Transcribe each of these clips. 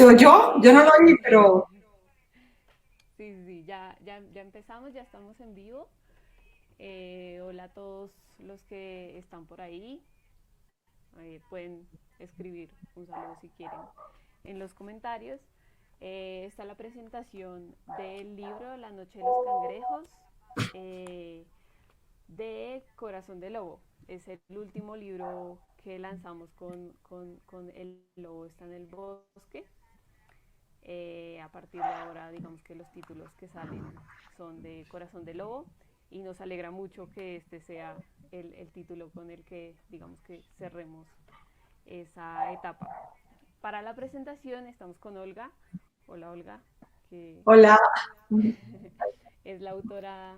¿Se oyó? Yo no lo oí, pero Sí, sí, sí, ya empezamos, ya estamos en vivo. Hola a todos los que están por ahí. Pueden escribir un saludo si quieren en los comentarios. Está la presentación del libro La Noche de los Cangrejos eh, de Corazón de Lobo. Es el último libro que lanzamos con El Lobo está en el bosque. A partir de ahora, digamos que los títulos que salen son de Corazón de Lobo y nos alegra mucho que este sea el título con el que, digamos que cerremos esa etapa. Para la presentación estamos con Olga. Hola Olga, que hola. es la autora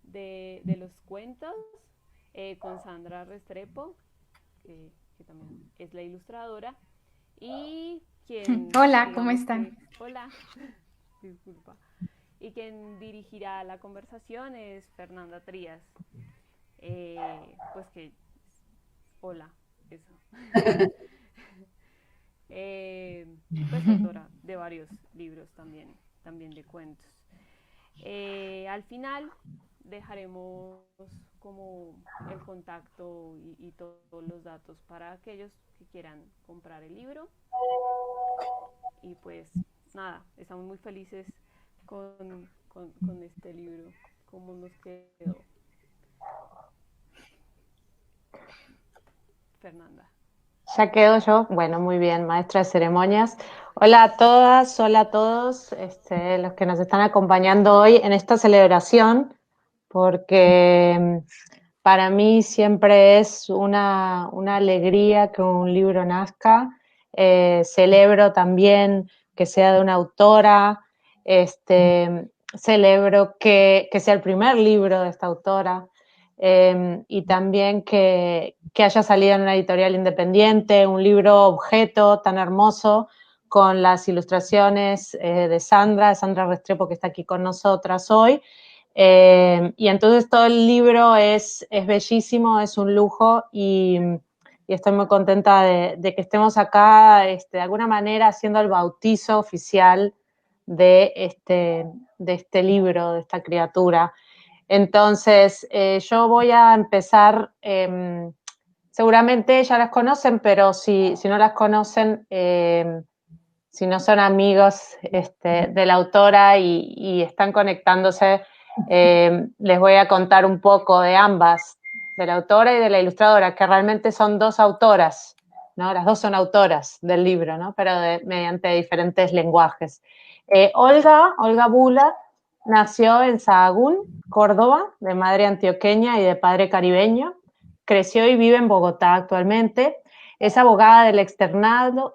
de los cuentos, con Sandra Restrepo, que también es la ilustradora, y quien, Hola, ¿cómo digamos están? que, hola, disculpa, y quien dirigirá la conversación es Fernanda Trías, pues que, hola, eso, pues autora de varios libros también, también de cuentos. Al final dejaremos como el contacto y todos los datos para aquellos que quieran comprar el libro. Y pues nada, estamos muy felices con este libro, cómo nos quedó Fernanda. Ya quedo yo. Bueno, muy bien, maestra de ceremonias. Hola a todas, hola a todos, los que nos están acompañando hoy en esta celebración, porque para mí siempre es una alegría que un libro nazca. Celebro también que sea de una autora, celebro que sea el primer libro de esta autora. Y también que haya salido en una editorial independiente, un libro objeto tan hermoso con las ilustraciones de Sandra Restrepo, que está aquí con nosotras hoy. Y entonces todo el libro es bellísimo, es un lujo y estoy muy contenta de que estemos acá, de alguna manera, haciendo el bautizo oficial de este libro, de esta criatura. Entonces, yo voy a empezar, seguramente ya las conocen, pero si no las conocen, si no son amigos de la autora y están conectándose, les voy a contar un poco de ambas, de la autora y de la ilustradora, que realmente son dos autoras, ¿no? Las dos son autoras del libro, ¿no? Pero mediante diferentes lenguajes. Olga Bula nació en Sahagún, Córdoba, de madre antioqueña y de padre caribeño. Creció y vive en Bogotá actualmente. Es abogada del externado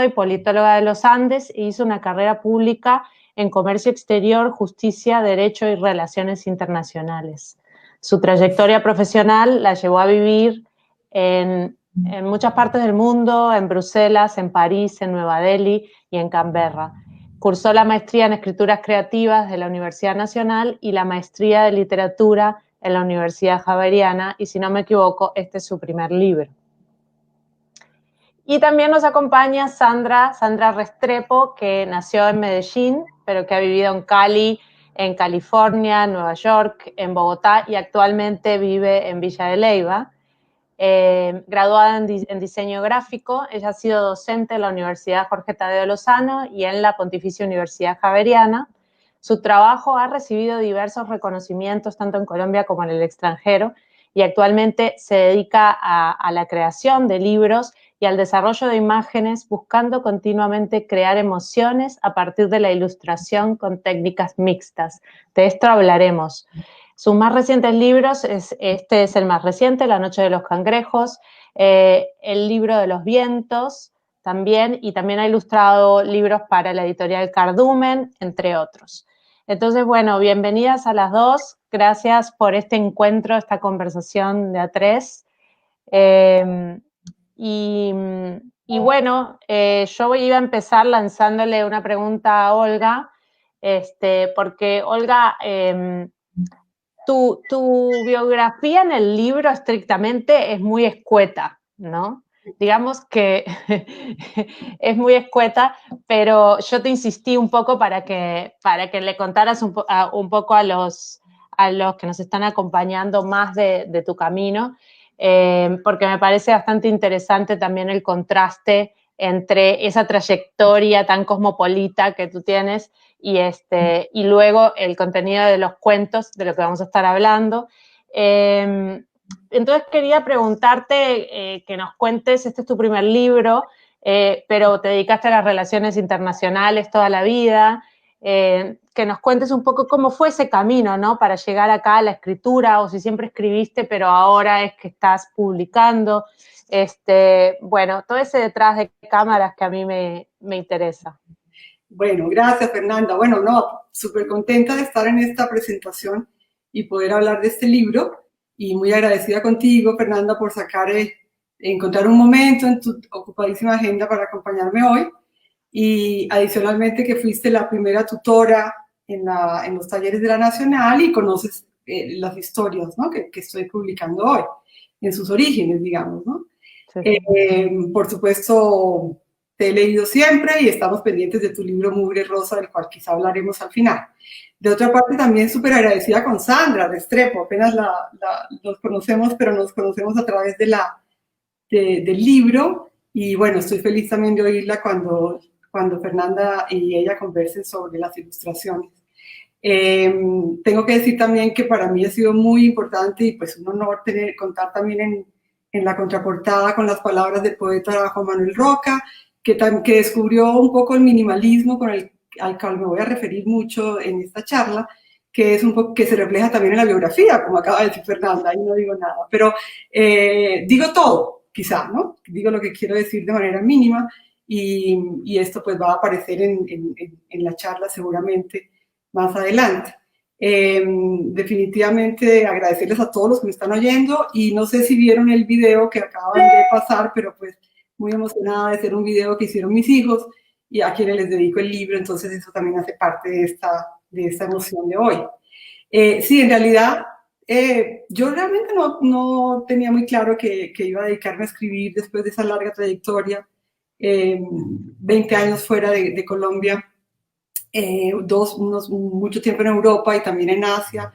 y politóloga de los Andes e hizo una carrera pública en comercio exterior, justicia, derecho y relaciones internacionales. Su trayectoria profesional la llevó a vivir en muchas partes del mundo, en Bruselas, en París, en Nueva Delhi y en Canberra. Cursó la maestría en escrituras creativas de la Universidad Nacional y la maestría de literatura en la Universidad Javeriana, y si no me equivoco, este es su primer libro. Y también nos acompaña Sandra Restrepo, que nació en Medellín, pero que ha vivido en Cali, en California, en Nueva York, en Bogotá y actualmente vive en Villa de Leyva. Graduada en diseño gráfico, ella ha sido docente en la Universidad Jorge Tadeo Lozano y en la Pontificia Universidad Javeriana. Su trabajo ha recibido diversos reconocimientos tanto en Colombia como en el extranjero y actualmente se dedica a la creación de libros y al desarrollo de imágenes, buscando continuamente crear emociones a partir de la ilustración con técnicas mixtas. De esto hablaremos. Sus más recientes libros, este es el más reciente, La Noche de los Cangrejos, El Libro de los Vientos también, y también ha ilustrado libros para la editorial Cardumen, entre otros. Entonces, bueno, bienvenidas a las dos. Gracias por este encuentro, esta conversación de a tres. Y, y bueno, yo iba a empezar lanzándole una pregunta a Olga, porque Olga, tu biografía en el libro estrictamente es muy escueta, ¿no? digamos que es muy escueta, pero yo te insistí un poco para que le contaras un poco a los que nos están acompañando más de tu camino, porque me parece bastante interesante también el contraste entre esa trayectoria tan cosmopolita que tú tienes y luego el contenido de los cuentos, de lo que vamos a estar hablando. Entonces quería preguntarte que nos cuentes, este es tu primer libro, pero te dedicaste a las relaciones internacionales toda la vida, que nos cuentes un poco cómo fue ese camino, ¿no? Para llegar acá a la escritura, o si siempre escribiste, pero ahora es que estás publicando. Bueno, todo ese detrás de cámaras que a mí me interesa. Bueno, gracias, Fernanda. Bueno, no, súper contenta de estar en esta presentación y poder hablar de este libro. Y muy agradecida contigo, Fernanda, por encontrar un momento en tu ocupadísima agenda para acompañarme hoy. Y adicionalmente que fuiste la primera tutora en los talleres de la Nacional y conoces las historias, ¿no? que estoy publicando hoy, en sus orígenes, digamos, ¿no? Sí. Por supuesto, te he leído siempre y estamos pendientes de tu libro Mugre Rosa, del cual quizá hablaremos al final. De otra parte, también súper agradecida con Sandra Restrepo, apenas nos conocemos, pero nos conocemos a través del libro, y bueno, estoy feliz también de oírla cuando Fernanda y ella conversen sobre las ilustraciones. Tengo que decir también que para mí ha sido muy importante y pues un honor contar también en la contraportada con las palabras del poeta Juan Manuel Roca, que descubrió un poco el minimalismo al cual me voy a referir mucho en esta charla, que es un poco que se refleja también en la biografía, como acaba de decir Fernanda, ahí no digo nada, pero digo todo, quizá, ¿no? Digo lo que quiero decir de manera mínima, y esto pues va a aparecer en la charla seguramente más adelante. Definitivamente agradecerles a todos los que me están oyendo, y no sé si vieron el video que acaban de pasar, pero pues muy emocionada de ser un video que hicieron mis hijos y a quienes les dedico el libro, entonces eso también hace parte de esta emoción de hoy. Sí, en realidad yo realmente no tenía muy claro que iba a dedicarme a escribir después de esa larga trayectoria, 20 años fuera de Colombia, mucho tiempo en Europa y también en Asia,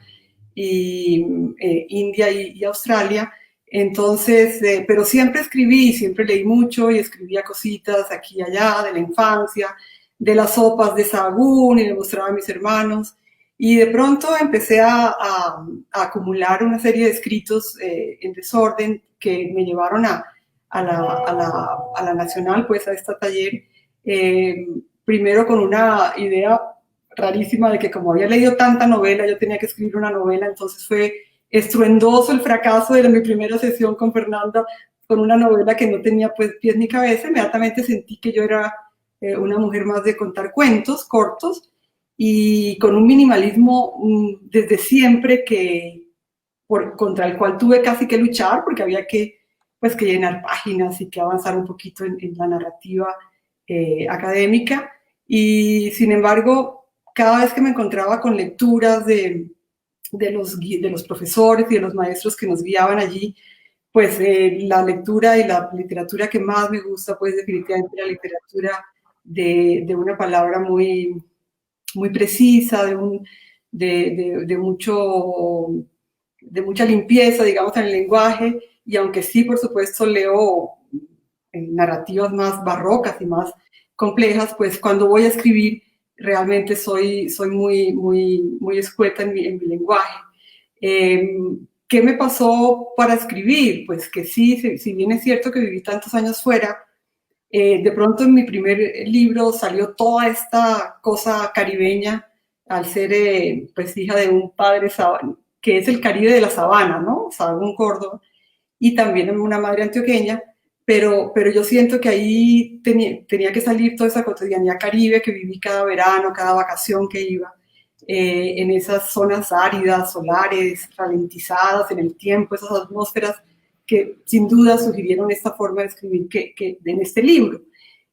y India y Australia. Entonces, pero siempre escribí, siempre leí mucho y escribía cositas aquí y allá de la infancia, de las sopas de Sahagún, y le mostraba a mis hermanos. Y de pronto empecé a acumular una serie de escritos en desorden que me llevaron a la Nacional, pues a este taller, primero con una idea rarísima de que como había leído tanta novela, yo tenía que escribir una novela, entonces fue estruendoso el fracaso de mi primera sesión con Fernanda, con una novela que no tenía pues pies ni cabeza. Inmediatamente sentí que yo era una mujer más de contar cuentos cortos, y con un minimalismo desde siempre contra el cual tuve casi que luchar, porque había que llenar páginas y que avanzar un poquito en la narrativa académica. Y sin embargo, cada vez que me encontraba con lecturas de los profesores y de los maestros que nos guiaban allí, pues la lectura y la literatura que más me gusta, pues definitivamente la literatura de una palabra muy, muy precisa, de mucha limpieza, digamos, en el lenguaje. Y aunque sí, por supuesto, leo narrativas más barrocas y más complejas, pues cuando voy a escribir realmente soy muy, muy, muy escueta en mi lenguaje. ¿Qué me pasó para escribir? Pues que sí, si bien es cierto que viví tantos años fuera, de pronto en mi primer libro salió toda esta cosa caribeña, al ser pues hija de un padre que es el Caribe de la Sabana, ¿no? Sahagún, Córdoba, y también una madre antioqueña, pero yo siento que ahí tenía que salir toda esa cotidianidad caribe que viví cada verano, cada vacación que iba, en esas zonas áridas, solares, ralentizadas en el tiempo, esas atmósferas que sin duda sugirieron esta forma de escribir que en este libro.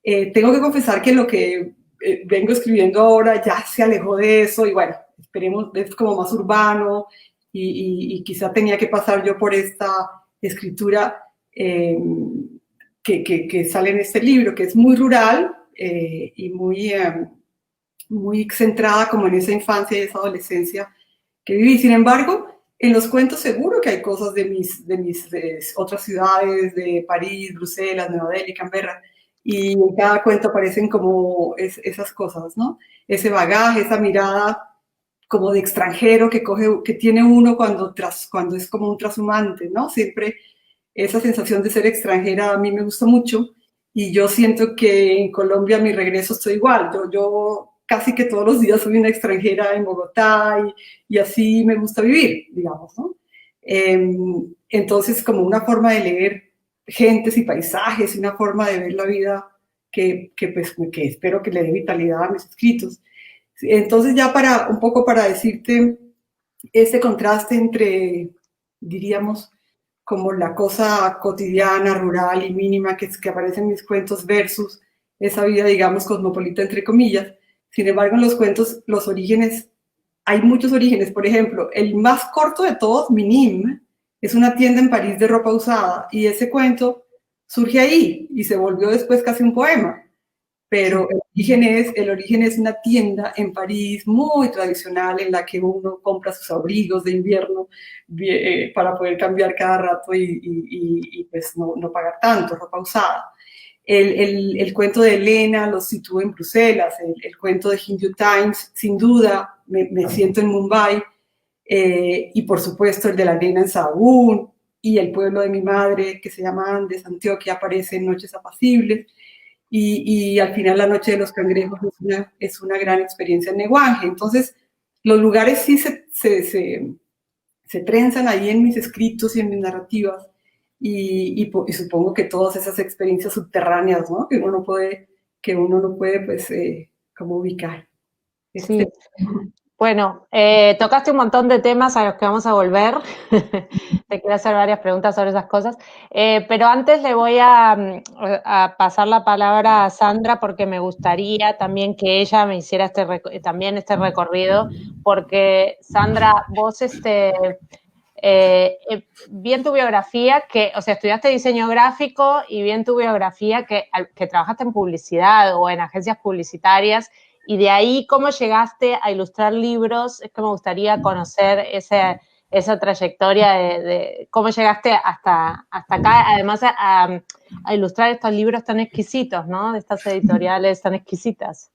Tengo que confesar que lo que vengo escribiendo ahora ya se alejó de eso, y bueno, esperemos, es como más urbano, y quizá tenía que pasar yo por esta escritura que sale en este libro, que es muy rural y muy centrada como en esa infancia y esa adolescencia que viví. Sin embargo, en los cuentos seguro que hay cosas de mis otras ciudades, de París, Bruselas, Nueva Delhi, Canberra, y en cada cuento aparecen como esas cosas, ¿no? Ese bagaje, esa mirada como de extranjero que tiene uno cuando es como un trashumante, ¿no? Siempre esa sensación de ser extranjera a mí me gusta mucho y yo siento que en Colombia a mi regreso estoy igual. Yo casi que todos los días soy una extranjera en Bogotá y así me gusta vivir, digamos, ¿no? Entonces, como una forma de leer gentes y paisajes, una forma de ver la vida que espero que le dé vitalidad a mis escritos. Entonces, ya un poco para decirte este contraste entre, diríamos, como la cosa cotidiana, rural y mínima que aparece en mis cuentos versus esa vida, digamos, cosmopolita, entre comillas. Sin embargo, en los cuentos, los orígenes, hay muchos orígenes. Por ejemplo, el más corto de todos, Minim, es una tienda en París de ropa usada y ese cuento surge ahí y se volvió después casi un poema. Pero el origen es una tienda en París muy tradicional en la que uno compra sus abrigos de invierno para poder cambiar cada rato y pues no pagar tanto, ropa usada. El cuento de Elena lo sitúo en Bruselas, el cuento de Hindu Times, sin duda, me siento en Mumbai, y por supuesto el de la nena en Sahagún, y el pueblo de mi madre, que se llama Andes, Antioquia, aparece en Noches Apacibles. Y al final La Noche de los Cangrejos es una gran experiencia en Neguanje. Entonces, los lugares sí se trenzan ahí en mis escritos y en mis narrativas y supongo que todas esas experiencias subterráneas, ¿no? Que uno no puede pues, como ubicar. Sí. Bueno, tocaste un montón de temas a los que vamos a volver. Te quiero hacer varias preguntas sobre esas cosas. Pero antes le voy a pasar la palabra a Sandra porque me gustaría también que ella me hiciera también este recorrido, porque Sandra, vos vi en tu biografía o sea, estudiaste diseño gráfico y vi en tu biografía que trabajaste en publicidad o en agencias publicitarias. Y de ahí, ¿cómo llegaste a ilustrar libros? Es que me gustaría conocer esa trayectoria de cómo llegaste hasta acá, además a ilustrar estos libros tan exquisitos, ¿no? De estas editoriales tan exquisitas.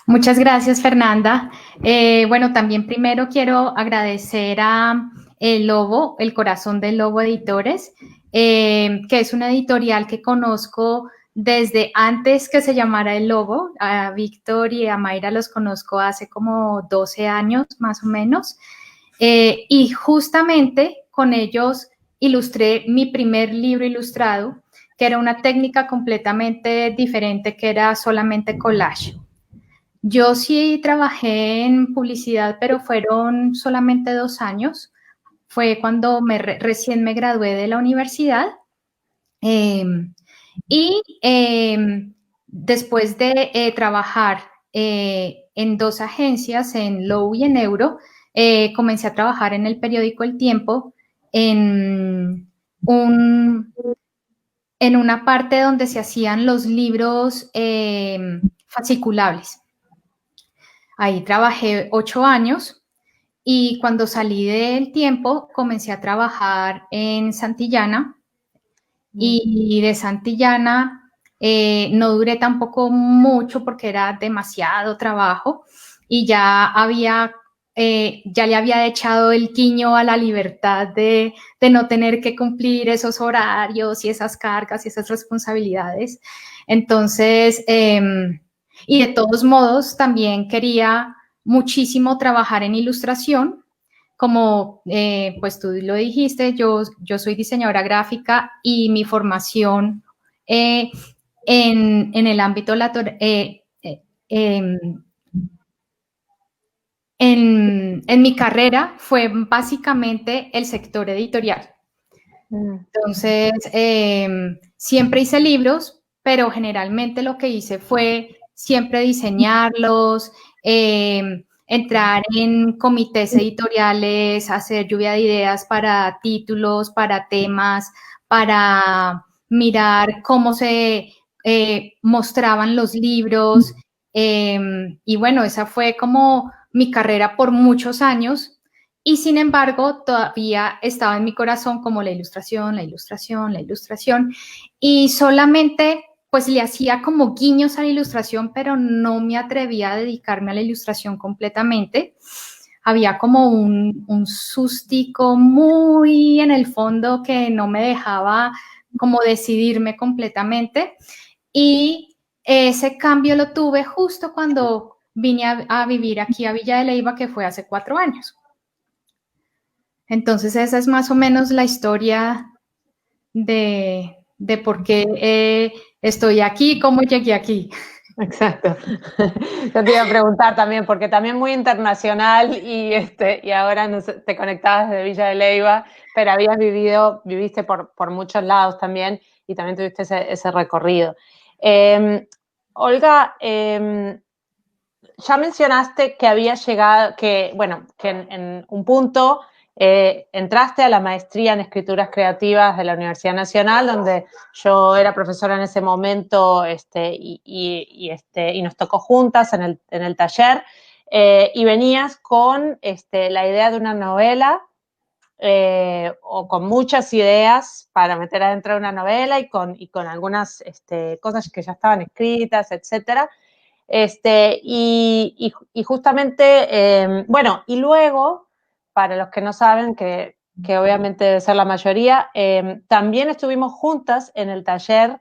Muchas gracias, Fernanda. Bueno, también primero quiero agradecer a El Lobo, El Corazón del Lobo Editores, que es una editorial que conozco desde antes que se llamara El Lobo. A Víctor y a Mayra los conozco hace como 12 años, más o menos. Y justamente con ellos ilustré mi primer libro ilustrado, que era una técnica completamente diferente, que era solamente collage. Yo sí trabajé en publicidad, pero fueron solamente 2 años. Fue cuando recién me gradué de la universidad. Después de trabajar en 2 agencias, en Lowe y en Euro, comencé a trabajar en el periódico El Tiempo en una parte donde se hacían los libros fasciculables. Ahí trabajé 8 años y cuando salí del Tiempo comencé a trabajar en Santillana. Y de Santillana no duré tampoco mucho porque era demasiado trabajo y ya le había echado el quiño a la libertad de no tener que cumplir esos horarios y esas cargas y esas responsabilidades. Entonces, y de todos modos también quería muchísimo trabajar en ilustración. Como pues tú lo dijiste, yo soy diseñadora gráfica y mi formación en el ámbito en mi carrera fue básicamente el sector editorial. Entonces, siempre hice libros, pero generalmente lo que hice fue siempre diseñarlos, entrar en comités editoriales, hacer lluvia de ideas para títulos, para temas, para mirar cómo se mostraban los libros. Y bueno, esa fue como mi carrera por muchos años. Y sin embargo, todavía estaba en mi corazón como la ilustración, la ilustración, la ilustración. Y solamente pues le hacía como guiños a la ilustración, pero no me atrevía a dedicarme a la ilustración completamente. Había como un sustico muy en el fondo que no me dejaba como decidirme completamente. Y ese cambio lo tuve justo cuando vine a vivir aquí a Villa de Leyva, que fue hace 4 años. Entonces esa es más o menos la historia de por qué estoy aquí, cómo llegué aquí. Exacto. Yo te iba a preguntar también, porque también muy internacional y ahora no sé, te conectabas desde Villa de Leyva, pero viviste por muchos lados también y también tuviste ese recorrido. Olga, ya mencionaste que había llegado, que en un punto entraste a la maestría en escrituras creativas de la Universidad Nacional, donde yo era profesora en ese momento y nos tocó juntas en el taller, y venías con la idea de una novela o con muchas ideas para meter adentro de una novela y con algunas cosas que ya estaban escritas, etcétera. Y justamente, bueno, y luego, para los que no saben, que obviamente debe ser la mayoría, también estuvimos juntas en el taller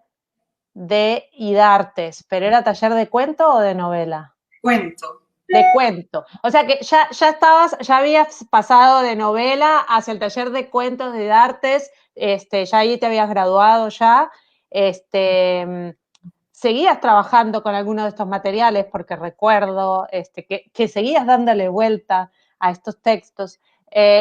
de IDARTES, pero ¿era taller de cuento o de novela? Cuento. De cuento. O sea que ya habías pasado de novela hacia el taller de cuentos de IDARTES, ya ahí te habías graduado ya, seguías trabajando con algunos de estos materiales, porque recuerdo que seguías dándole vuelta a estos textos.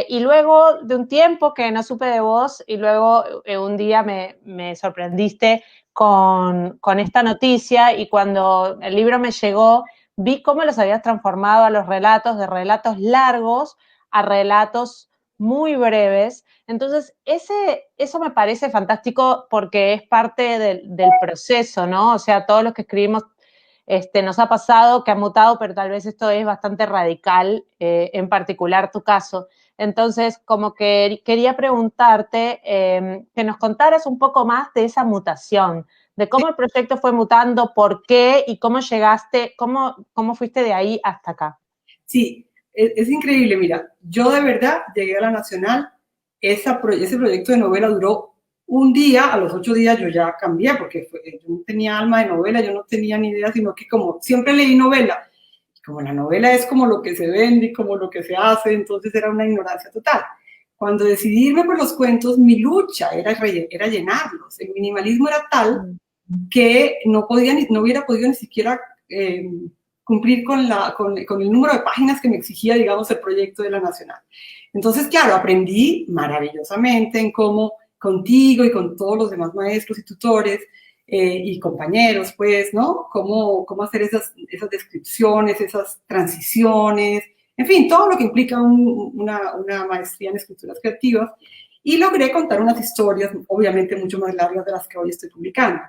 Y luego de un tiempo que no supe de vos, y luego un día me sorprendiste con esta noticia, y cuando el libro me llegó, vi cómo los habías transformado a los relatos, de relatos largos a relatos muy breves. Entonces, eso me parece fantástico porque es parte del proceso, ¿no? O sea, todos los que escribimos nos ha pasado que ha mutado, pero tal vez esto es bastante radical, en particular tu caso. Entonces, como que quería preguntarte que nos contaras un poco más de esa mutación, de cómo el proyecto fue mutando, por qué y cómo llegaste, cómo fuiste de ahí hasta acá. Sí, es increíble. Mira, yo de verdad llegué a la Nacional, ese proyecto de novela duró un día, a los 8 días yo ya cambié, porque yo no tenía alma de novela, yo no tenía ni idea, sino que como siempre leí novela, y como la novela es como lo que se vende y como lo que se hace, entonces era una ignorancia total. Cuando decidí irme por los cuentos, mi lucha era llenarlos. El minimalismo era tal que no hubiera podido ni siquiera cumplir con el número de páginas que me exigía, digamos, el proyecto de la Nacional. Entonces, claro, aprendí maravillosamente en cómo contigo y con todos los demás maestros y tutores y compañeros, pues, ¿no? Cómo hacer esas descripciones, esas transiciones, en fin, todo lo que implica una maestría en escrituras creativas. Y logré contar unas historias, obviamente, mucho más largas de las que hoy estoy publicando.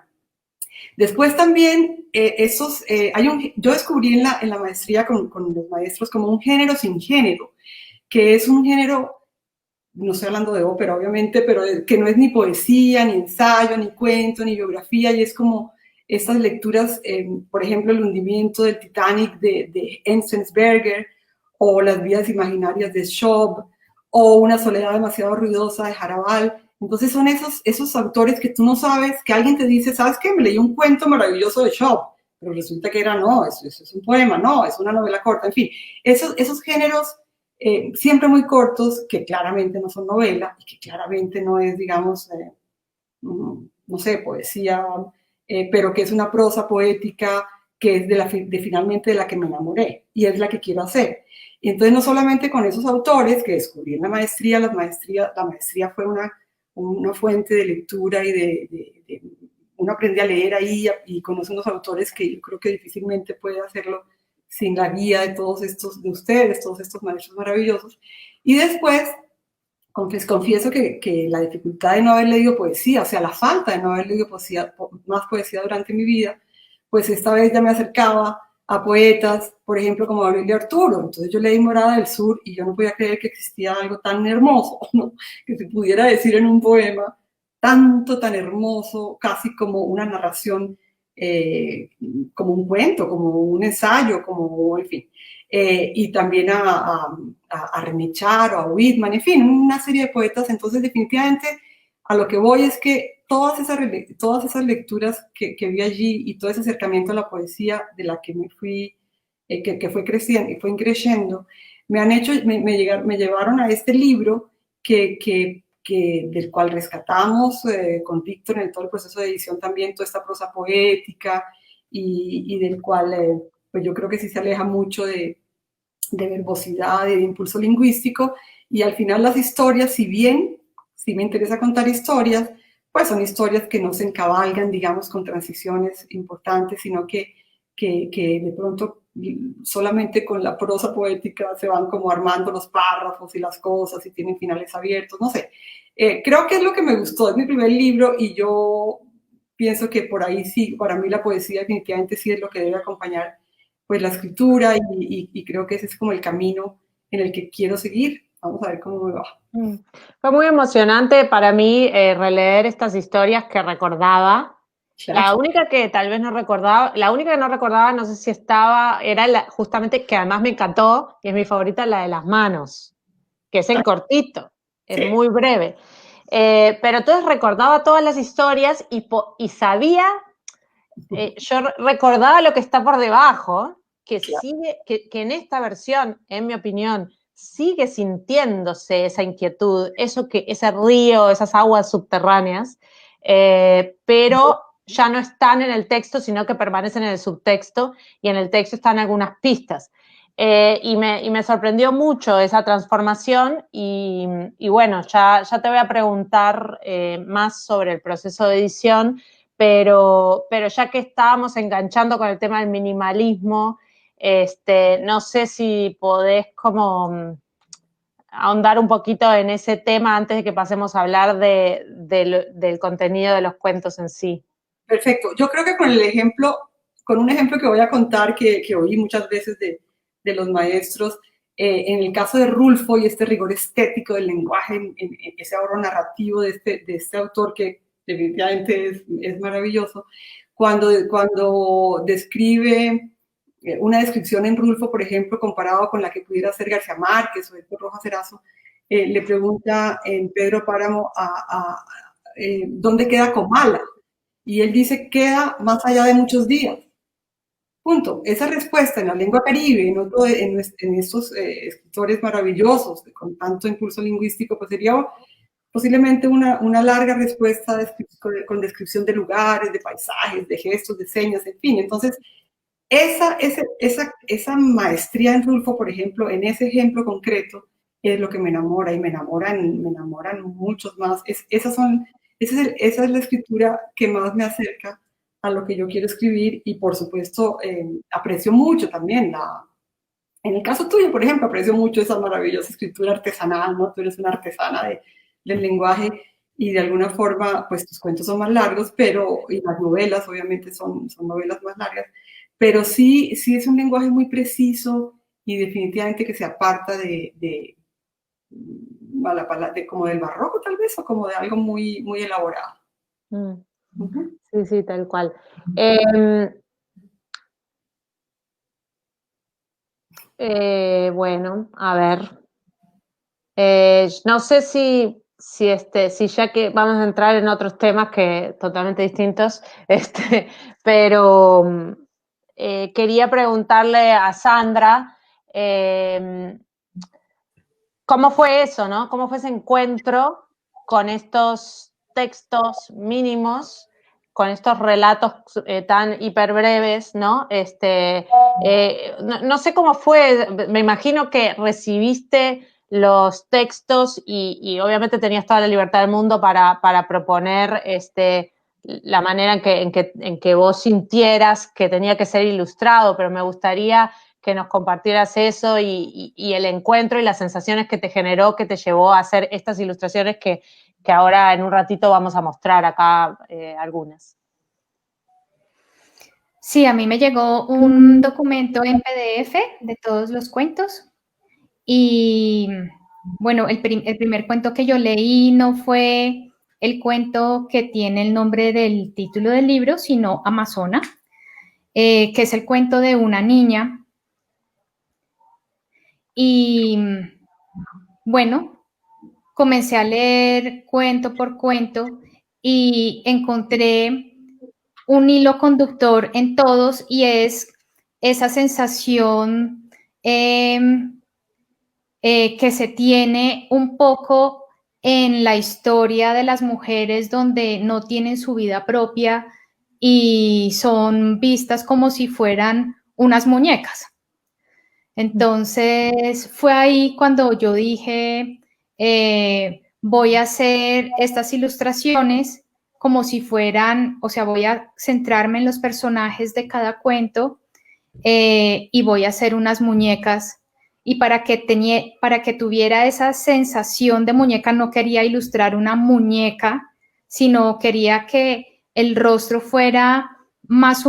Después también, yo descubrí en la maestría con los maestros como un género sin género, que es un género, no estoy hablando de ópera obviamente, pero que no es ni poesía, ni ensayo, ni cuento, ni biografía, y es como estas lecturas, por ejemplo, El hundimiento del Titanic de Enzensberger, o Las vidas imaginarias de Schaub, o Una soledad demasiado ruidosa de Jarabal. Entonces son esos autores que tú no sabes, que alguien te dice, ¿sabes qué? Me leí un cuento maravilloso de Schaub, pero resulta que no, eso es un poema, no, es una novela corta, en fin. Esos géneros siempre muy cortos, que claramente no son novela, y que claramente no es, digamos, no sé, poesía, pero que es una prosa poética, que es finalmente de la que me enamoré, y es la que quiero hacer. Y entonces no solamente con esos autores que descubrí en la maestría, la maestría fue una fuente de lectura y uno aprende a leer ahí y conoce unos autores que yo creo que difícilmente puede hacerlo sin la guía de todos estos, de ustedes, todos estos maestros maravillosos. Y después, confieso que la dificultad de no haber leído poesía, o sea, la falta de no haber leído poesía, más poesía durante mi vida, pues esta vez ya me acercaba a poetas, por ejemplo, como Gabriel Arturo. Entonces yo leí Morada del Sur y yo no podía creer que existía algo tan hermoso, ¿no? Que se pudiera decir en un poema tanto, tan hermoso, casi como una narración, como un cuento, como un ensayo, como, en fin. Y también a René Char o a Whitman, en fin, una serie de poetas. Entonces, definitivamente, a lo que voy es que todas esas lecturas que vi allí y todo ese acercamiento a la poesía de la que me fui, que fue creciendo y fue creciendo, me han hecho, me llevaron a este libro del cual rescatamos con Víctor en todo el proceso de edición también toda esta prosa poética y del cual pues yo creo que sí se aleja mucho de verbosidad, de impulso lingüístico, y al final las historias, si bien sí me interesa contar historias, pues son historias que no se encabalgan, digamos, con transiciones importantes, sino que de pronto solamente con la prosa poética se van como armando los párrafos y las cosas y tienen finales abiertos, no sé. Creo que es lo que me gustó, es mi primer libro y yo pienso que por ahí sí, para mí la poesía definitivamente sí es lo que debe acompañar pues la escritura y creo que ese es como el camino en el que quiero seguir. Vamos a ver cómo me va. Fue muy emocionante para mí releer estas historias que recordaba. Claro. La única que tal vez no recordaba, no sé si estaba, era justamente que además me encantó y es mi favorita, la de las manos, que es en cortito, es muy breve. Pero entonces recordaba todas las historias y sabía, yo recordaba lo que está por debajo, que sigue, que en esta versión, en mi opinión, sigue sintiéndose esa inquietud, ese río, esas aguas subterráneas, pero ya no están en el texto, sino que permanecen en el subtexto, y en el texto están algunas pistas. Y me sorprendió mucho esa transformación y bueno, ya te voy a preguntar más sobre el proceso de edición, pero ya que estábamos enganchando con el tema del minimalismo, no sé si podés como ahondar un poquito en ese tema antes de que pasemos a hablar del contenido de los cuentos en sí. Perfecto. Yo creo que con un ejemplo que voy a contar que oí muchas veces de los maestros, en el caso de Rulfo y este rigor estético del lenguaje, en ese ahorro narrativo de este autor que definitivamente es maravilloso, cuando describe una descripción en Rulfo, por ejemplo, comparado con la que pudiera hacer García Márquez o Héctor Rojas Erazo, le pregunta en Pedro Páramo ¿dónde queda Comala? Y él dice, queda más allá de muchos días. Punto. Esa respuesta en la lengua caribe, en estos escritores maravillosos, con tanto impulso lingüístico, pues sería posiblemente una larga respuesta con descripción de lugares, de paisajes, de gestos, de señas, en fin. Entonces, esa maestría en Rulfo, por ejemplo, en ese ejemplo concreto, es lo que me enamora y me enamoran muchos más. Esa es la escritura que más me acerca a lo que yo quiero escribir y, por supuesto, aprecio mucho también en el caso tuyo, por ejemplo, aprecio mucho esa maravillosa escritura artesanal, ¿no? Tú eres una artesana del lenguaje y de alguna forma, pues tus cuentos son más largos, y las novelas obviamente son novelas más largas, pero sí es un lenguaje muy preciso y definitivamente que se aparta como del barroco tal vez, o como de algo muy, muy elaborado. Sí, tal cual. Bueno, a ver. No sé si ya que vamos a entrar en otros temas que totalmente distintos, pero quería preguntarle a Sandra cómo fue eso, ¿no? ¿Cómo fue ese encuentro con estos textos mínimos, con estos relatos tan hiperbreves, ¿no? No sé cómo fue, me imagino que recibiste los textos y obviamente tenías toda la libertad del mundo para proponer la manera en que vos sintieras que tenía que ser ilustrado, pero me gustaría que nos compartieras eso y el encuentro y las sensaciones que te generó, que te llevó a hacer estas ilustraciones que ahora en un ratito vamos a mostrar acá algunas. Sí, a mí me llegó un documento en PDF de todos los cuentos y bueno, el primer cuento que yo leí no fue el cuento que tiene el nombre del título del libro, sino Amazona, que es el cuento de una niña. Y bueno, comencé a leer cuento por cuento y encontré un hilo conductor en todos y es esa sensación que se tiene un poco en la historia de las mujeres donde no tienen su vida propia y son vistas como si fueran unas muñecas. Entonces fue ahí cuando yo dije, voy a hacer estas ilustraciones como si fueran, o sea, voy a centrarme en los personajes de cada cuento y voy a hacer unas muñecas. Y para que tuviera esa sensación de muñeca, no quería ilustrar una muñeca, sino quería que el rostro fuera más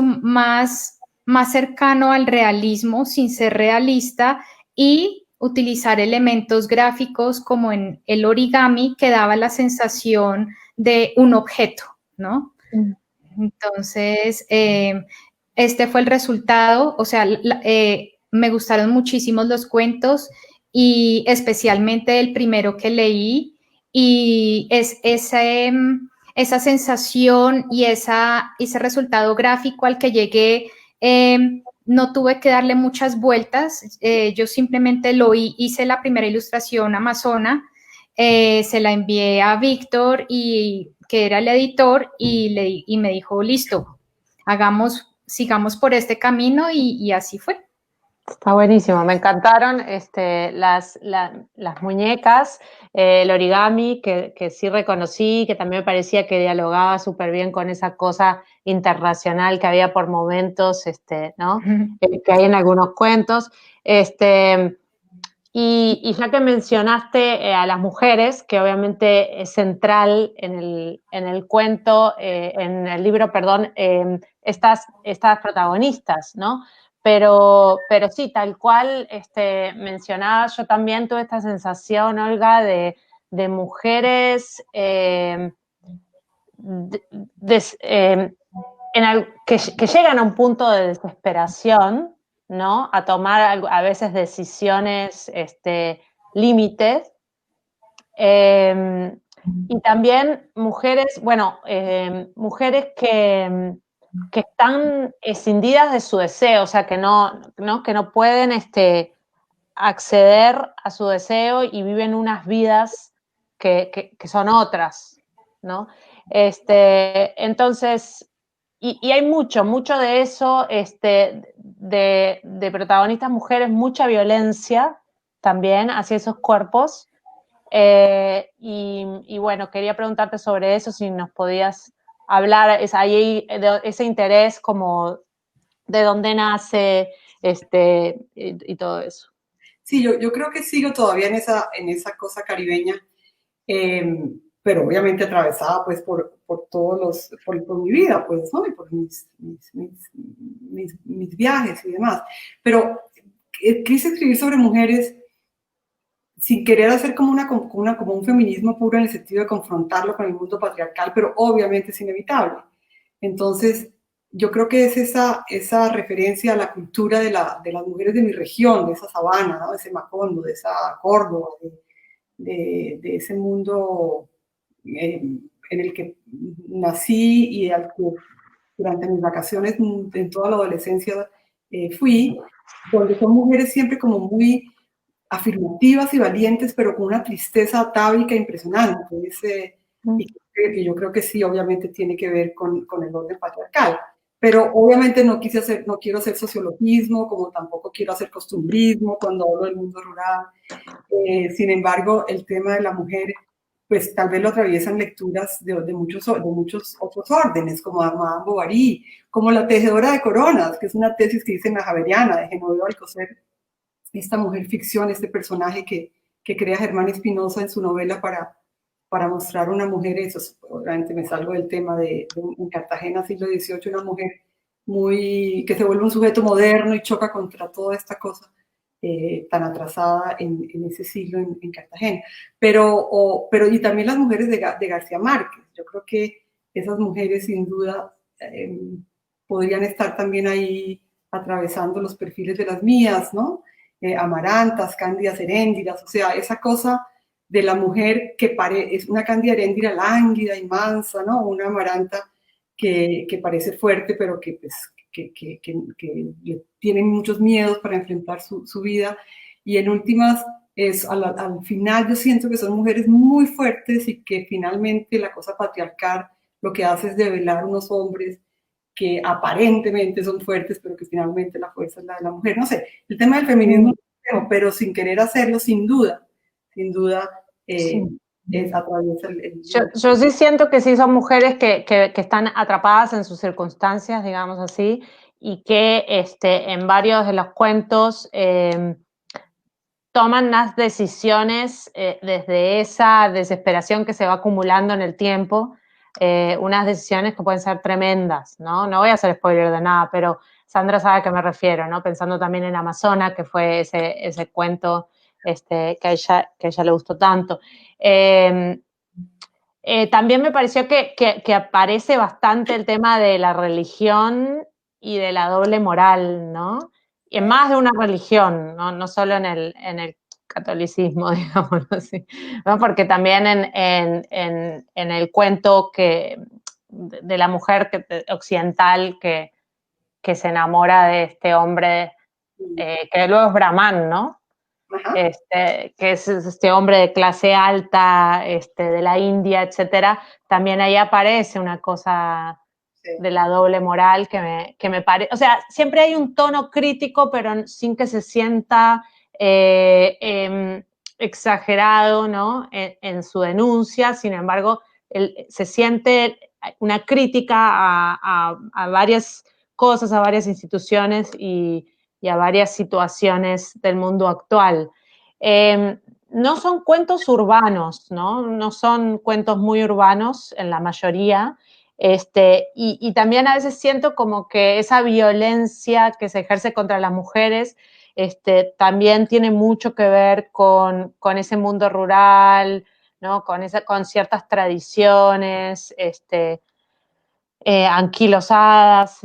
cercano al realismo, sin ser realista, y utilizar elementos gráficos como en el origami, que daba la sensación de un objeto, ¿no? Entonces, este fue el resultado, o sea, me gustaron muchísimo los cuentos y especialmente el primero que leí y esa sensación y ese resultado gráfico al que llegué, no tuve que darle muchas vueltas, yo simplemente hice la primera ilustración Amazona, se la envié a Víctor, que era el editor, y me dijo, listo, sigamos por este camino y así fue. Está buenísimo, me encantaron las muñecas, el origami, que sí reconocí, que también me parecía que dialogaba súper bien con esa cosa internacional que había por momentos, ¿no? Que hay en algunos cuentos. Y ya que mencionaste a las mujeres, que obviamente es central en el cuento, en el libro, perdón, estas protagonistas, ¿no? Pero sí, tal cual mencionaba, yo también tuve esta sensación, Olga, de mujeres que llegan a un punto de desesperación, ¿no? A tomar a veces decisiones límites. Y también mujeres, bueno, mujeres que están escindidas de su deseo, o sea, que no pueden acceder a su deseo y viven unas vidas que son otras, ¿no? Entonces, y hay mucho de eso, de protagonistas mujeres, mucha violencia también hacia esos cuerpos. Y bueno, quería preguntarte sobre eso, si nos podías hablar, ese interés como de dónde nace y todo eso. Sí, yo creo que sigo todavía en esa cosa caribeña, pero obviamente atravesada pues por mi vida, pues, ¿no? Y por mis viajes y demás. Pero quise escribir sobre mujeres sin querer hacer como un feminismo puro en el sentido de confrontarlo con el mundo patriarcal, pero obviamente es inevitable. Entonces, yo creo que es esa referencia a la cultura de las mujeres de mi región, de esa Sabana, ¿no? De ese Macondo, de esa Córdoba, de ese mundo en el que nací y al que durante mis vacaciones en toda la adolescencia fui, donde son mujeres siempre como muy afirmativas y valientes, pero con una tristeza atávica impresionante. Y que yo creo que sí, obviamente tiene que ver con el orden patriarcal. Pero obviamente no quiero hacer sociologismo, como tampoco quiero hacer costumbrismo cuando hablo del mundo rural. Sin embargo, el tema de la mujer pues tal vez lo atraviesan lecturas de muchos otros órdenes, como Madame Bovary, como La tejedora de coronas, que es una tesis que hice en la Javeriana, de Genoveva Alcocer, esta mujer ficción, este personaje que crea Germán Espinosa en su novela para mostrar una mujer, eso obviamente me salgo del tema en Cartagena, siglo XVIII, una mujer que se vuelve un sujeto moderno y choca contra toda esta cosa tan atrasada en ese siglo en Cartagena. Pero y también las mujeres de García Márquez. Yo creo que esas mujeres sin duda podrían estar también ahí atravesando los perfiles de las mías, ¿no? Amarantas, Cándidas Heréndiras, o sea, esa cosa de la mujer que es una Cándida Heréndira lánguida y mansa, ¿no? Una Amaranta que parece fuerte, pero que tienen muchos miedos para enfrentar su vida. Y en últimas, al final yo siento que son mujeres muy fuertes y que finalmente la cosa patriarcal lo que hace es develar unos hombres que aparentemente son fuertes, pero que finalmente la fuerza es la de la mujer. No sé, el tema del feminismo, pero sin querer hacerlo, sin duda, Sí. atraviesa Yo sí siento que sí son mujeres que están atrapadas en sus circunstancias, digamos así, y que en varios de los cuentos toman las decisiones desde esa desesperación que se va acumulando en el tiempo, unas decisiones que pueden ser tremendas, ¿no? No voy a hacer spoiler de nada, pero Sandra sabe a qué me refiero, ¿no? Pensando también en Amazona, que fue ese cuento que a ella le gustó tanto. También me pareció que aparece bastante el tema de la religión y de la doble moral, ¿no? Y en más de una religión, no solo en el catolicismo, digámoslo así, ¿no? Porque también en el cuento de la mujer occidental que se enamora de este hombre, que luego es Brahman, ¿no? Que es este hombre de clase alta, de la India, etcétera, también ahí aparece una cosa de la doble moral que me parece, o sea, siempre hay un tono crítico, pero sin que se sienta exagerado, ¿no? En su denuncia, sin embargo, se siente una crítica a varias cosas, a varias instituciones y a varias situaciones del mundo actual. No son cuentos urbanos, ¿no? No son cuentos muy urbanos en la mayoría, y también a veces siento como que esa violencia que se ejerce contra las mujeres también tiene mucho que ver con ese mundo rural, ¿no? Con ciertas tradiciones anquilosadas,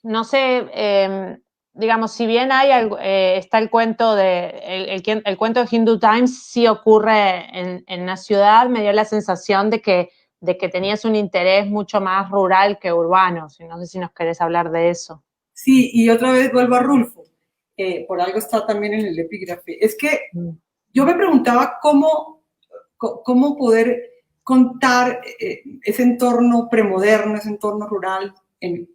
no sé, digamos, si bien está el cuento el cuento de Hindu Times sí ocurre en la ciudad, me dio la sensación de que tenías un interés mucho más rural que urbano. No sé si nos querés hablar de eso. Sí, y otra vez vuelvo a Rulfo, por algo está también en el epígrafe. Es que yo me preguntaba cómo poder contar ese entorno premoderno, ese entorno rural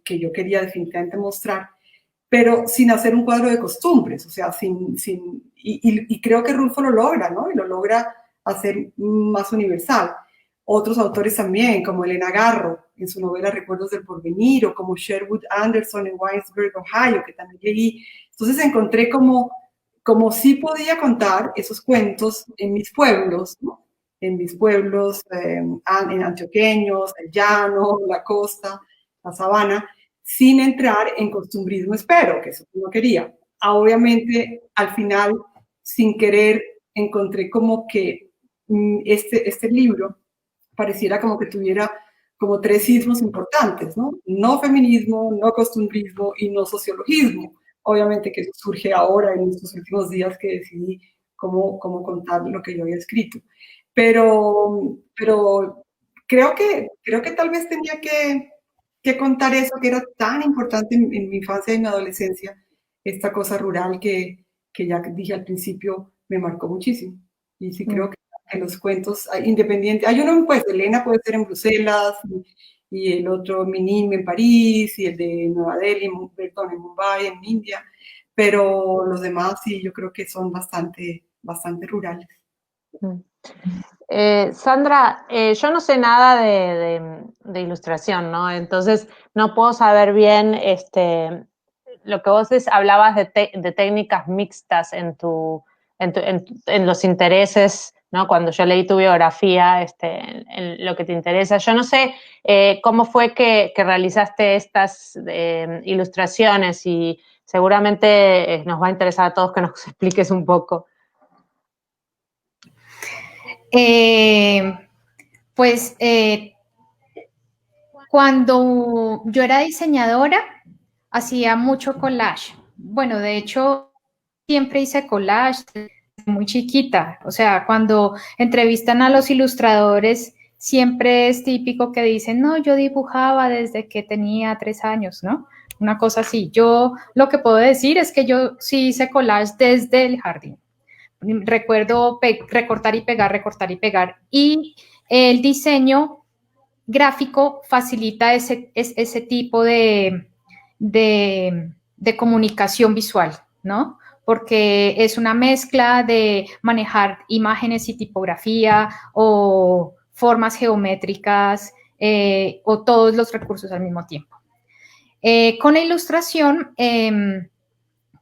que yo quería definitivamente mostrar, pero sin hacer un cuadro de costumbres, o sea, y creo que Rulfo lo logra, ¿no? Y lo logra hacer más universal. Otros autores también, como Elena Garro, en su novela Recuerdos del Porvenir, o como Sherwood Anderson en Winesburg, Ohio, que también leí. Entonces encontré como sí podía contar esos cuentos en mis pueblos, ¿no? En mis pueblos en antioqueños, el llano, la costa, la sabana, sin entrar en costumbrismo espero, que eso no quería. Obviamente, al final, sin querer, encontré como que este libro pareciera como que tuviera como tres ismos importantes, ¿no? No feminismo, no costumbrismo y no sociologismo. Obviamente que eso surge ahora en estos últimos días que decidí cómo contar lo que yo había escrito. Pero creo que tal vez tenía que contar eso que era tan importante en mi infancia y mi adolescencia, esta cosa rural que ya dije al principio me marcó muchísimo. Y sí creo que los cuentos independientes, hay uno, pues, de Elena puede ser en Bruselas, y el otro Minim en París, y el de Nueva Delhi, perdón, en Mumbai, en India, pero los demás sí, yo creo que son bastante rurales. Sandra, yo no sé nada de ilustración, ¿no? Entonces no puedo saber bien lo que vos hablabas de técnicas mixtas en los intereses, ¿no? Cuando yo leí tu biografía, en lo que te interesa. Yo no sé cómo fue que realizaste estas ilustraciones y seguramente nos va a interesar a todos que nos expliques un poco. Cuando yo era diseñadora, hacía mucho collage. Bueno, de hecho, siempre hice collage desde muy chiquita. O sea, cuando entrevistan a los ilustradores, siempre es típico que dicen, no, yo dibujaba desde que tenía 3 años, ¿no? Una cosa así. Yo lo que puedo decir es que yo sí hice collage desde el jardín. Recuerdo recortar y pegar, recortar y pegar. Y el diseño gráfico facilita ese tipo de comunicación visual, ¿no? Porque es una mezcla de manejar imágenes y tipografía o formas geométricas o todos los recursos al mismo tiempo. Con la ilustración,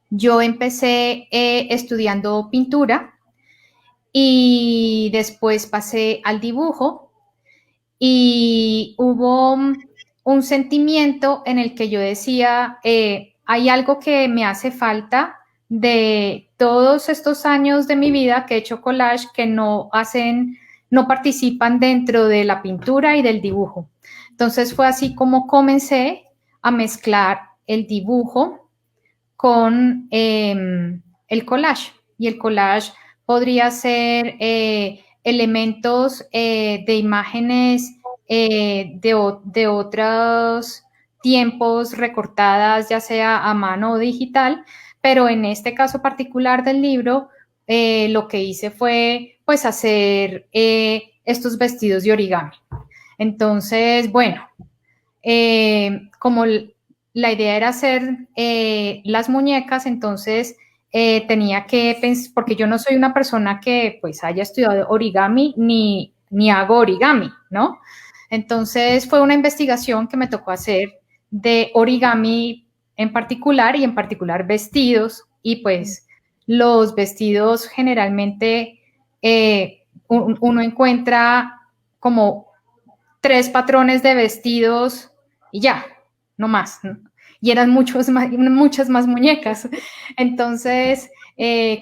yo empecé estudiando pintura y después pasé al dibujo y hubo un sentimiento en el que yo decía, hay algo que me hace falta de todos estos años de mi vida que he hecho collage que no participan dentro de la pintura y del dibujo. Entonces fue así como comencé a mezclar el dibujo con el collage. Y el collage podría ser elementos de imágenes de otros tiempos recortadas, ya sea a mano o digital, pero en este caso particular del libro, lo que hice fue pues hacer estos vestidos de origami. Entonces, bueno, como la idea era hacer las muñecas, entonces tenía que pensar, porque yo no soy una persona que pues haya estudiado origami ni hago origami, ¿no? Entonces fue una investigación que me tocó hacer de origami en particular y en particular vestidos y pues los vestidos generalmente uno encuentra como 3 patrones de vestidos y ya, no más, ¿no? Y eran muchas más muñecas. Entonces,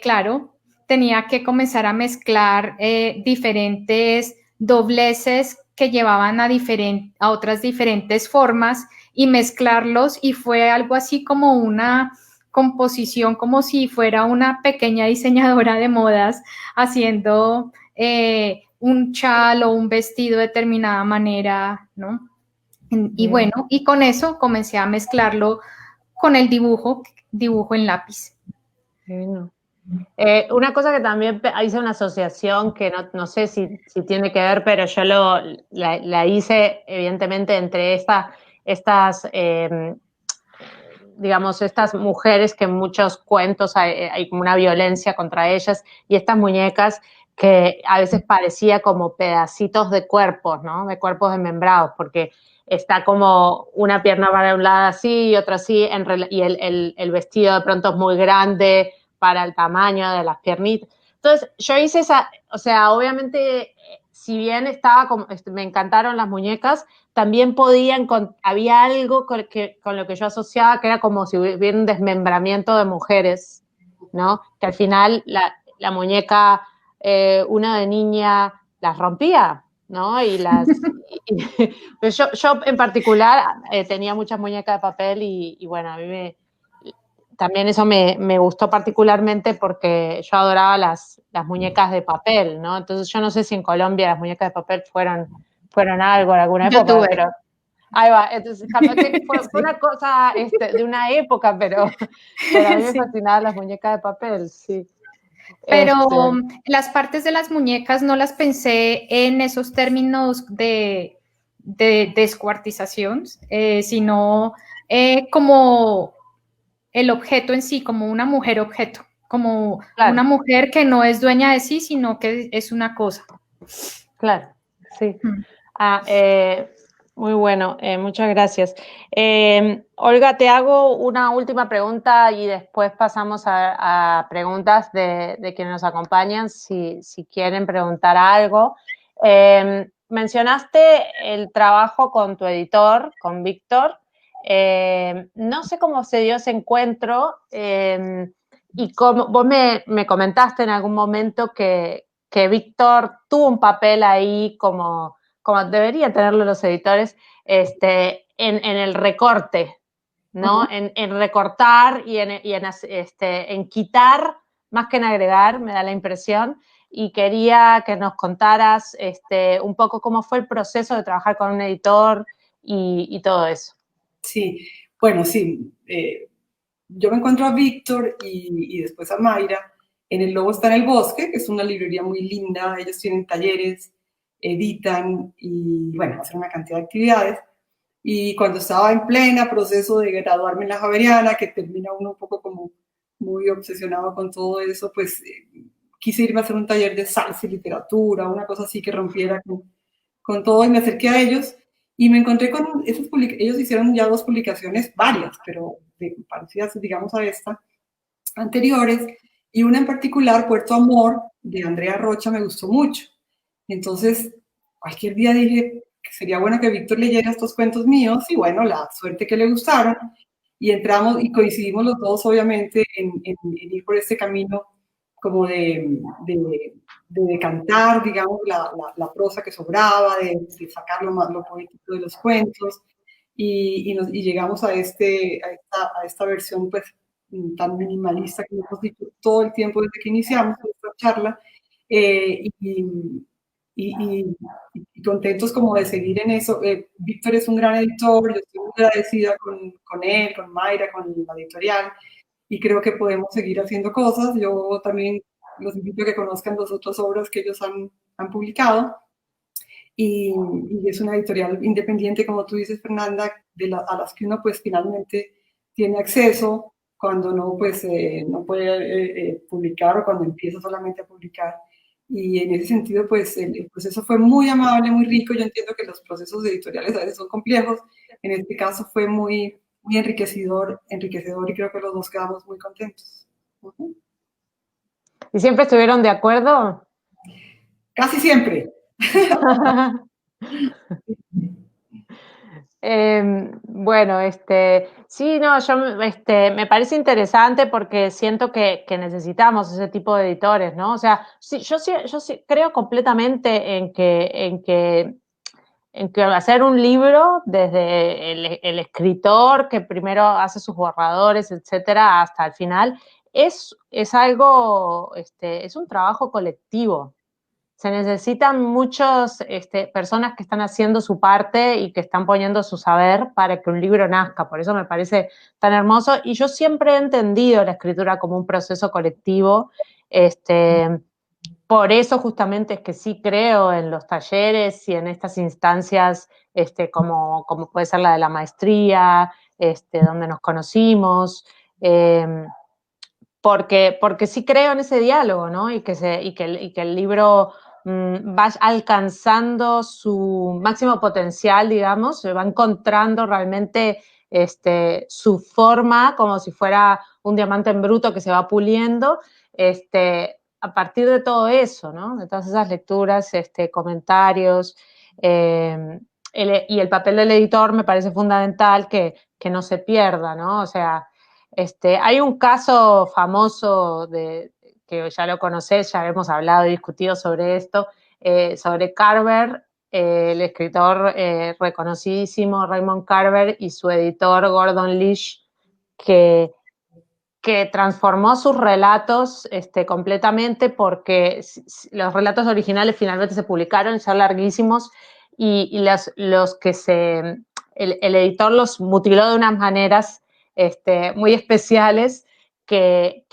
claro, tenía que comenzar a mezclar diferentes dobleces que llevaban a otras diferentes formas y mezclarlos y fue algo así como una composición, como si fuera una pequeña diseñadora de modas haciendo un chal o un vestido de determinada manera, ¿no? Y bueno, y con eso comencé a mezclarlo con el dibujo en lápiz. Bueno. Una cosa que también hice una asociación que no sé si tiene que ver, pero yo la hice evidentemente entre estas digamos, estas mujeres que en muchos cuentos hay como una violencia contra ellas y estas muñecas que a veces parecía como pedacitos de cuerpos, ¿no? De cuerpos desmembrados, porque está como una pierna para un lado así y otra así, y el vestido de pronto es muy grande para el tamaño de las piernitas. Entonces, yo hice esa, o sea, obviamente, si bien estaba como, me encantaron las muñecas, también había algo con lo que yo asociaba que era como si hubiera un desmembramiento de mujeres, ¿no? Que al final la muñeca, una de niña las rompía, ¿no? Pues yo en particular tenía muchas muñecas de papel y bueno, a mí también eso me gustó particularmente porque yo adoraba las muñecas de papel, ¿no? Entonces yo no sé si en Colombia las muñecas de papel fueron algo en alguna época, pero ahí va, entonces fue una cosa de una época, pero a mí me fascinaban las muñecas de papel, sí. Pero las partes de las muñecas no las pensé en esos términos de descuartización, sino como el objeto en sí, como una mujer objeto, como Claro. una mujer que no es dueña de sí, sino que es una cosa. Claro, sí. Muy bueno, muchas gracias. Olga, te hago una última pregunta y después pasamos a preguntas de quienes nos acompañan, si quieren preguntar algo. Mencionaste el trabajo con tu editor, con Víctor. No sé cómo se dio ese encuentro y cómo, vos me comentaste en algún momento que Víctor tuvo un papel ahí como deberían tenerlo los editores, en el recorte, ¿no? Ujú. En recortar y en quitar, más que en agregar, me da la impresión. Y quería que nos contaras un poco cómo fue el proceso de trabajar con un editor y todo eso. Sí, bueno, sí. Yo me encuentro a Víctor y después a Mayra en El Lobo está en el Bosque, que es una librería muy linda. Ellos tienen talleres, editan y, bueno, hacen una cantidad de actividades. Y cuando estaba en plena proceso de graduarme en la Javeriana, que termina uno un poco como muy obsesionado con todo eso, pues quise irme a hacer un taller de salsa y literatura, una cosa así que rompiera con todo, y me acerqué a ellos y me encontré con esas publicaciones. Ellos hicieron ya 2 publicaciones, varias, pero parecidas, digamos, a esta, anteriores, y una en particular, Puerto Amor, de Andrea Rocha, me gustó mucho. Entonces, cualquier día dije que sería bueno que Víctor leyera estos cuentos míos, y bueno, la suerte que le gustaron, y entramos y coincidimos los dos, obviamente, en ir por este camino como de decantar, digamos, la prosa que sobraba, de sacar lo poético de los cuentos, y llegamos a esta versión, pues, tan minimalista que hemos dicho todo el tiempo desde que iniciamos esta charla, y contentos como de seguir en eso. Víctor es un gran editor, yo estoy muy agradecida con él, con Mayra, con la editorial, y creo que podemos seguir haciendo cosas. Yo también los invito a que conozcan las otras obras que ellos han publicado. Y es una editorial independiente, como tú dices, Fernanda, a las que uno pues finalmente tiene acceso cuando no, pues, no puede publicar, o cuando empieza solamente a publicar. Y en ese sentido, pues el proceso fue muy amable, muy rico. Yo entiendo que los procesos editoriales a veces son complejos. En este caso fue muy, muy enriquecedor, y creo que los dos quedamos muy contentos. Uh-huh. ¿Y siempre estuvieron de acuerdo? Casi siempre. Bueno, sí, no, yo, me parece interesante porque siento que necesitamos ese tipo de editores, ¿no? O sea, sí, yo sí creo completamente en que hacer un libro desde el escritor que primero hace sus borradores, etcétera, hasta el final, es algo, es un trabajo colectivo. Se necesitan muchas personas que están haciendo su parte y que están poniendo su saber para que un libro nazca. Por eso me parece tan hermoso. Y yo siempre he entendido la escritura como un proceso colectivo. Por eso justamente es que sí creo en los talleres y en estas instancias como puede ser la de la maestría, donde nos conocimos. Porque sí creo en ese diálogo, ¿no? Y que el libro vaya alcanzando su máximo potencial, digamos, se va encontrando realmente su forma como si fuera un diamante en bruto que se va puliendo, a partir de todo eso, ¿no? De todas esas lecturas, comentarios, y el papel del editor me parece fundamental que no se pierda, ¿no? O sea, hay un caso famoso que ya lo conocés, ya hemos hablado y discutido sobre esto, sobre Carver, el escritor reconocidísimo Raymond Carver y su editor Gordon Lish, que transformó sus relatos completamente porque los relatos originales finalmente se publicaron ya larguísimos y los que el editor los mutiló de unas maneras muy especiales que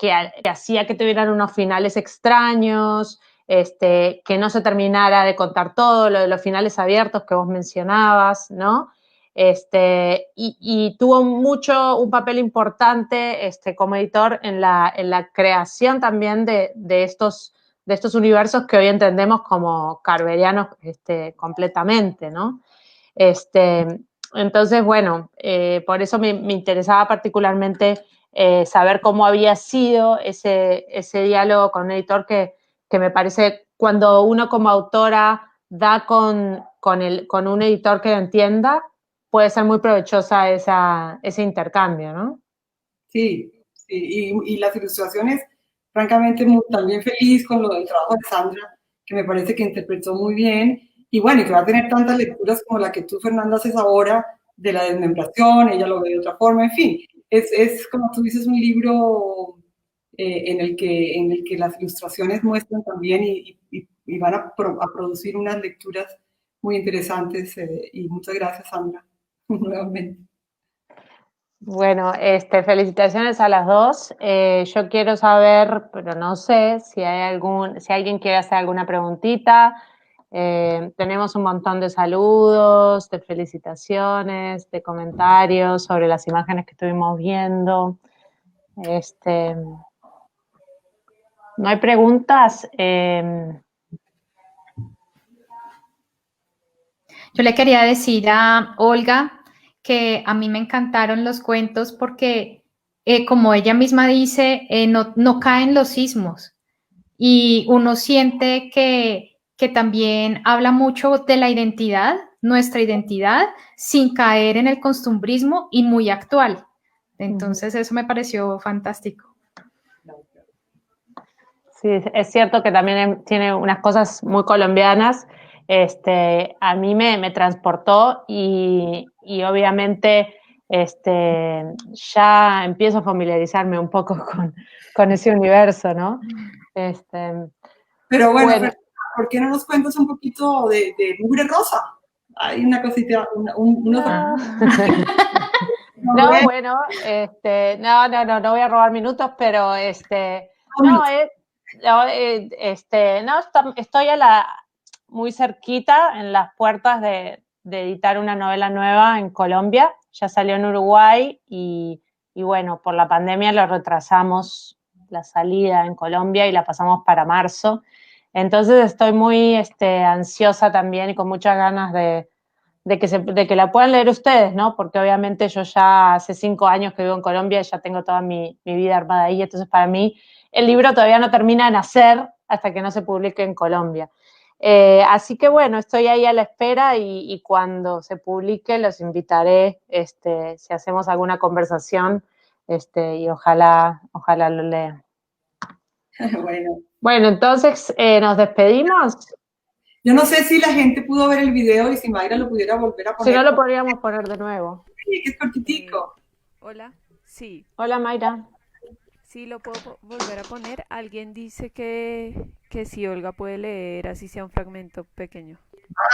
hacía que tuvieran unos finales extraños, que no se terminara de contar todo, lo de los finales abiertos que vos mencionabas, ¿no? Y tuvo un papel importante como editor en la creación también de estos universos que hoy entendemos como carverianos completamente, ¿no? Entonces, bueno, por eso me interesaba particularmente saber cómo había sido ese diálogo con un editor que me parece, cuando uno como autora da con un editor que lo entienda, puede ser muy provechosa ese intercambio, ¿no? Sí, sí, y las ilustraciones, francamente, también feliz con lo del trabajo de Sandra, que me parece que interpretó muy bien, y bueno, y que va a tener tantas lecturas como la que tú, Fernanda, haces ahora, de la desmembración, ella lo ve de otra forma, en fin, es como tú dices, un libro en el que las ilustraciones muestran también y van a producir unas lecturas muy interesantes, y muchas gracias, Sandra, nuevamente. Bueno, felicitaciones a las dos. Yo quiero saber, pero no sé si alguien quiere hacer alguna preguntita. Tenemos un montón de saludos, de felicitaciones, de comentarios sobre las imágenes que estuvimos viendo. ¿No hay preguntas? Yo le quería decir a Olga que a mí me encantaron los cuentos porque, como ella misma dice, no caen los sismos y uno siente que también habla mucho de la identidad, nuestra identidad, sin caer en el costumbrismo y muy actual. Entonces, eso me pareció fantástico. Sí, es cierto que también tiene unas cosas muy colombianas. A mí me transportó y obviamente ya empiezo a familiarizarme un poco con ese universo, ¿no? Pero bueno, ¿por qué no nos cuentas un poquito de Mugre Rosa? Hay una cosita, unos... No, bueno, no voy a robar minutos, pero estoy muy cerquita, en las puertas de editar una novela nueva en Colombia. Ya salió en Uruguay y bueno, por la pandemia lo retrasamos la salida en Colombia y la pasamos para marzo. Entonces estoy muy ansiosa también y con muchas ganas de que la puedan leer ustedes, ¿no? Porque obviamente yo ya hace 5 años que vivo en Colombia y ya tengo toda mi vida armada ahí, entonces para mí el libro todavía no termina de nacer hasta que no se publique en Colombia. Así que bueno, estoy ahí a la espera y cuando se publique los invitaré, si hacemos alguna conversación, y ojalá lo lean. Bueno, entonces nos despedimos. Yo no sé si la gente pudo ver el video y si Mayra lo pudiera volver a poner. Si no, lo podríamos poner de nuevo. Sí, que es cortitico. Hola, sí. Hola, Mayra. Sí, lo puedo volver a poner. Alguien dice que si Olga puede leer, así sea un fragmento pequeño.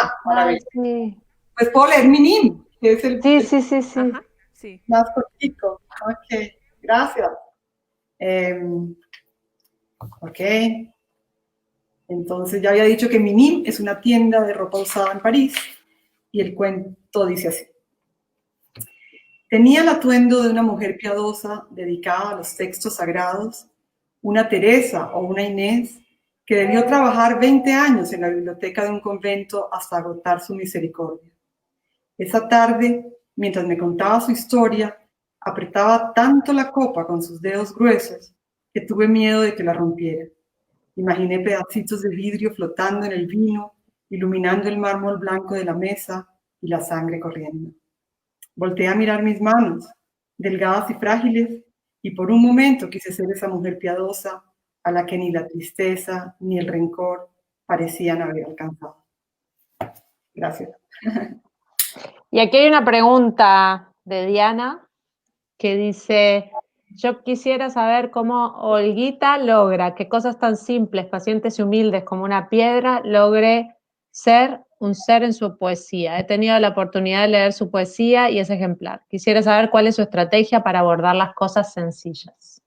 Ah, maravilloso. Sí. Pues puedo leer Minim, que es el Sí. Ajá, sí. más cortico. Ok, gracias. Ok. Entonces ya había dicho que Minim es una tienda de ropa usada en París y el cuento dice así. Tenía el atuendo de una mujer piadosa dedicada a los textos sagrados, una Teresa o una Inés que debió trabajar 20 años en la biblioteca de un convento hasta agotar su misericordia. Esa tarde, mientras me contaba su historia, apretaba tanto la copa con sus dedos gruesos que tuve miedo de que la rompiera. Imaginé pedacitos de vidrio flotando en el vino, iluminando el mármol blanco de la mesa y la sangre corriendo. Volteé a mirar mis manos, delgadas y frágiles, y por un momento quise ser esa mujer piadosa a la que ni la tristeza ni el rencor parecían haber alcanzado. Gracias. Y aquí hay una pregunta de Diana que dice: yo quisiera saber cómo Olguita logra que cosas tan simples, pacientes y humildes como una piedra logre ser un ser en su poesía. He tenido la oportunidad de leer su poesía y es ejemplar. Quisiera saber cuál es su estrategia para abordar las cosas sencillas.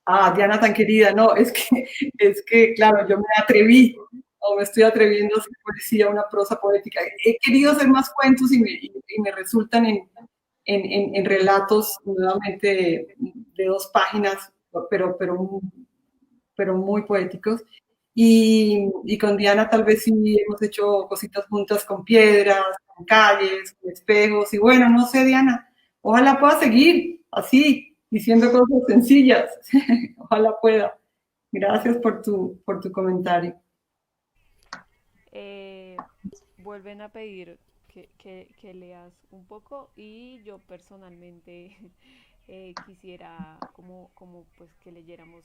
Ah, Diana tan querida, no, es que claro, yo me atreví, o me estoy atreviendo a hacer poesía, una prosa poética. He querido hacer más cuentos y me resultan en relatos nuevamente de 2 páginas, pero muy poéticos. Y con Diana tal vez sí hemos hecho cositas juntas con piedras, con calles, con espejos. Y bueno, no sé, Diana, ojalá pueda seguir así, diciendo cosas sencillas. Ojalá pueda. Gracias por tu comentario. Vuelven a pedir que leas un poco y yo personalmente quisiera como pues que leyéramos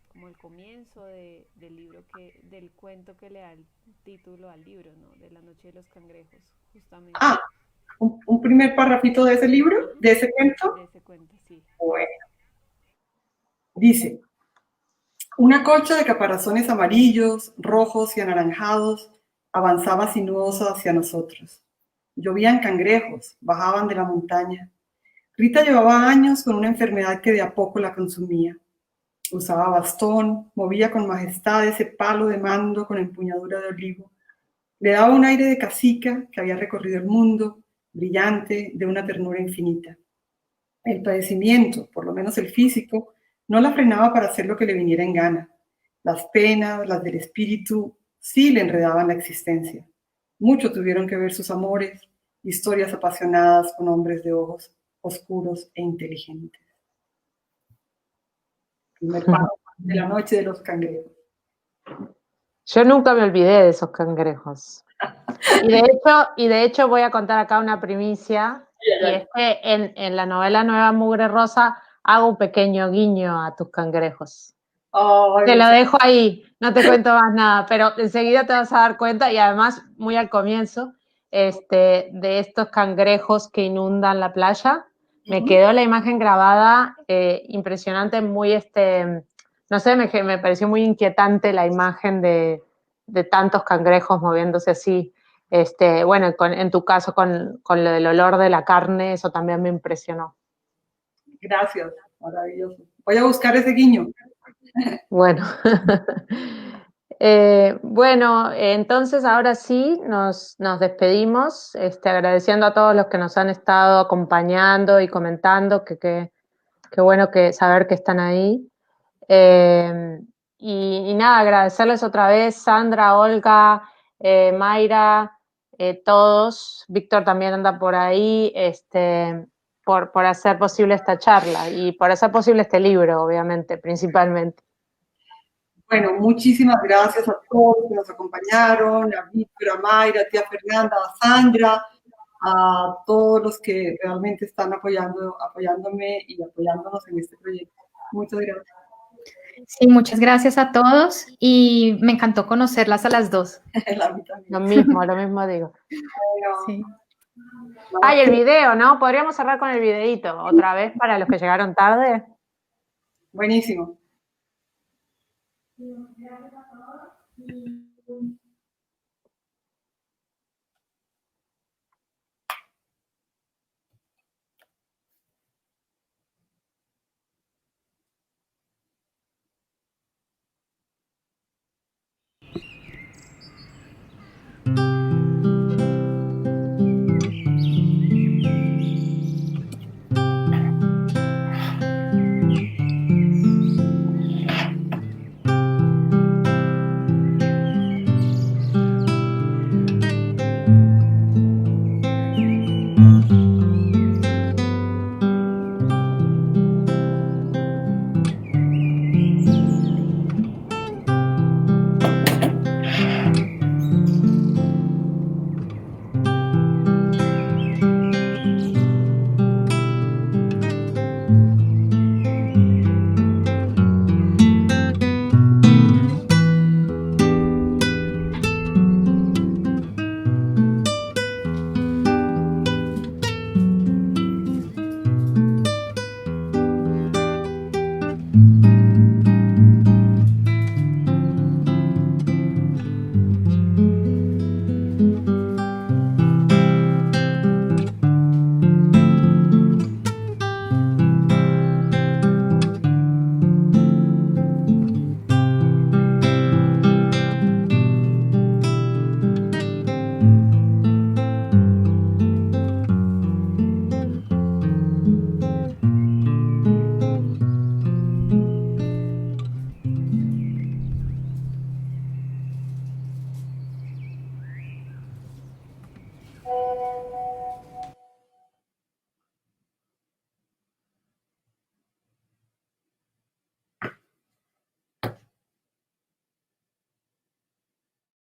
como el comienzo del libro del cuento que le da el título al libro, ¿no? De La noche de los cangrejos, justamente. Ah, un primer parrafito de ese libro, de ese cuento. De ese cuento, sí. Bueno. Dice, una colcha de caparazones amarillos, rojos y anaranjados avanzaba sinuosa hacia nosotros. Llovían cangrejos, bajaban de la montaña. Rita llevaba años con una enfermedad que de a poco la consumía. Usaba bastón, movía con majestad ese palo de mando con empuñadura de olivo. Le daba un aire de cacica que había recorrido el mundo, brillante, de una ternura infinita. El padecimiento, por lo menos el físico, no la frenaba para hacer lo que le viniera en gana. Las penas, las del espíritu, sí le enredaban la existencia. Mucho tuvieron que ver sus amores, historias apasionadas con hombres de ojos oscuros e inteligentes. Primer párrafo de La noche de los cangrejos. Yo nunca me olvidé de esos cangrejos. Y de hecho voy a contar acá una primicia, y es que en la novela Nueva Mugre Rosa hago un pequeño guiño a tus cangrejos. Te lo dejo ahí, no te cuento más nada, pero enseguida te vas a dar cuenta, y además muy al comienzo, de estos cangrejos que inundan la playa. Me quedó la imagen grabada, impresionante, muy, no sé, me pareció muy inquietante la imagen de tantos cangrejos moviéndose así. Bueno, en tu caso, con lo del olor de la carne, eso también me impresionó. Gracias, maravilloso. Voy a buscar ese guiño. Bueno. Bueno, entonces ahora sí nos despedimos, agradeciendo a todos los que nos han estado acompañando y comentando, que bueno saber que están ahí. Y nada, agradecerles otra vez, Sandra, Olga, Mayra, todos. Víctor también anda por ahí, por hacer posible esta charla y por hacer posible este libro, obviamente, principalmente. Bueno, muchísimas gracias a todos que nos acompañaron, a Víctor, a Mayra, a tía Fernanda, a Sandra, a todos los que realmente están apoyándome y apoyándonos en este proyecto. Muchas gracias. Sí, muchas gracias a todos y me encantó conocerlas a las dos. Lo mismo digo. Bueno, sí. Ay, el video, ¿no? Podríamos cerrar con el videíto otra vez para los que llegaron tarde. Buenísimo.